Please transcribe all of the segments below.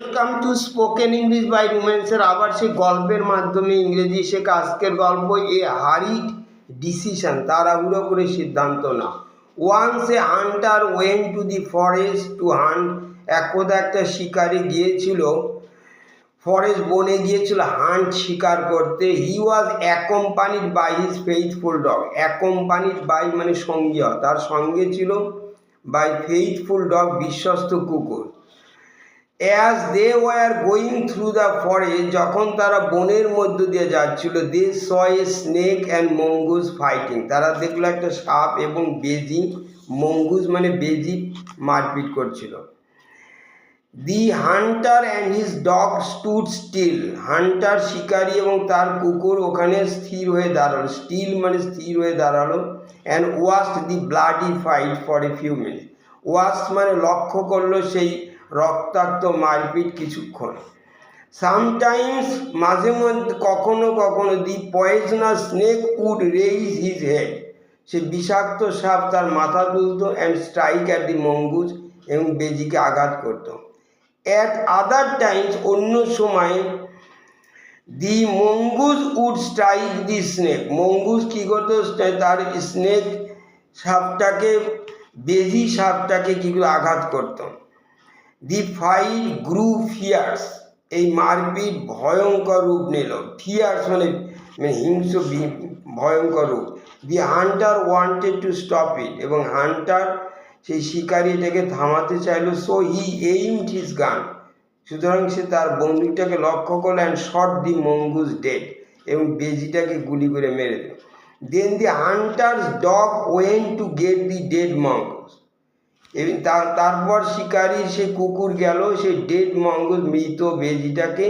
Welcome to spoken English by রোম্যান্সের আবার সেই গল্পের মাধ্যমে ইংরেজি শেখা। আজকের গল্প এ হারিড ডিসিশন, তাড়াহুড়ো করে সিদ্ধান্ত না। Once a hunter went to the forest to hunt. একদা একটা শিকারি গিয়েছিল ফরেস্ট, বনে গিয়েছিল হান্ট, শিকার করতে। He was accompanied by his faithful dog. Accompanied by মানে সঙ্গী, তার সঙ্গে ছিল বাই ফেইথফুল ডগ, বিশ্বস্ত কুকুর। As they were going through the forest, যখন তারা বনের মধ্য দিয়ে যাচ্ছিল, they saw a snake and mongoose fighting. তারা দেখলো একটা সাপ এবং বেজি, মঙ্গুস মানে বেজি, মারপিট করছিল। The hunter and his dog stood still. Hunter শিকারি এবং তার কুকুর ওখানে স্থির হয়ে দাঁড়ালো। স্টিল মানে স্থির হয়ে দাঁড়ালো। And watched the bloody fight for a few minute. Watch মানে লক্ষ্য করলো সেই রক্তাক্ত মারপিট কিছুক্ষণ। সামটাইমস মাঝে মধ্যে কখনো কখনো the poisonous snake would raise his head. সে বিষাক্ত সাপ তার মাথা তুলত and strike at the mongoose, এবং বেজিকে আঘাত করত। অ্যাট আদার টাইমস, অন্য সময়, the mongoose would strike the snake. Mongoose কী করতো, তার স্নেক সাপটাকে, বেজি সাপটাকে কী করে আঘাত করত। দি ফাইট গ্রু ফিয়ার্স। এই মারপিট ভয়ঙ্কর রূপ নিল। ফিয়ার্স মানে হিংস্র, ভয়ঙ্কর রূপ। The hunter wanted to stop it, এবং হান্টার সেই শিকারি এটাকে থামাতে চাইল। সো হি এইমড হিজ গান, সুতরাং সে তার বন্দুকটাকে লক্ষ্য করলো। And shot the mongoose dead, এবং বেজিটাকে গুলি করে মেরে দিল। Then the hunter's dog went to get the dead mongoose. এবং তারপর শিকারির সে কুকুর গেল সেই ডেড মঙ্গুস, মৃত বেজিটাকে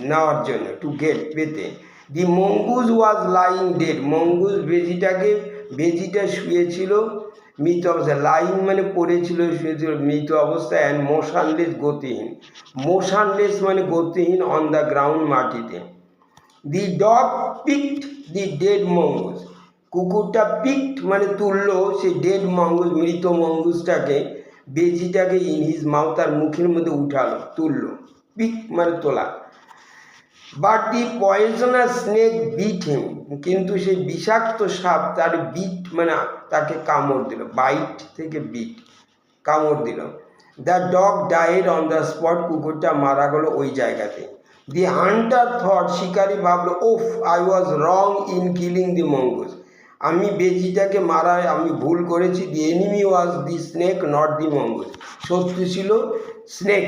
নেওয়ার জন্য, টু গেট, পেতে। The mongoose was lying dead. Mongoose বেজিটা শুয়েছিল মৃত অবস্থায়। লাইং মানে পড়েছিল, শুয়েছিল মৃত অবস্থায়। And motionless, গতিহীন। মোশনলেস মানে গতিহীন, অন দ্য গ্রাউন্ড, মাটিতে। The dog picked the dead mongoose. কুকুরটা পিকড মানে তুললো সেই ডেড মঙ্গুস, মৃত মঙ্গুসটাকে, বেজিটাকে, ইন হিজ মাউথ, তার মুখের মধ্যে উঠালো, তুললো। পিক মানে তোলা। But the poisonous snake bit him. কিন্তু সেই বিষাক্ত সাপ তার বিট মানে তাকে কামড় দিল। বাইট থেকে বিট, কামড় দিল। The dog died on the spot. কুকুরটা মারা গেল ওই জায়গাতে। দি হান্টার থট, শিকারি ভাবলো, oof, I was wrong in killing the mongoose. আমি বেজিটাকে মারায় আমি ভুল করেছি। The enemy was the snake, not the mongoose. শত্রু ছিল স্নেক।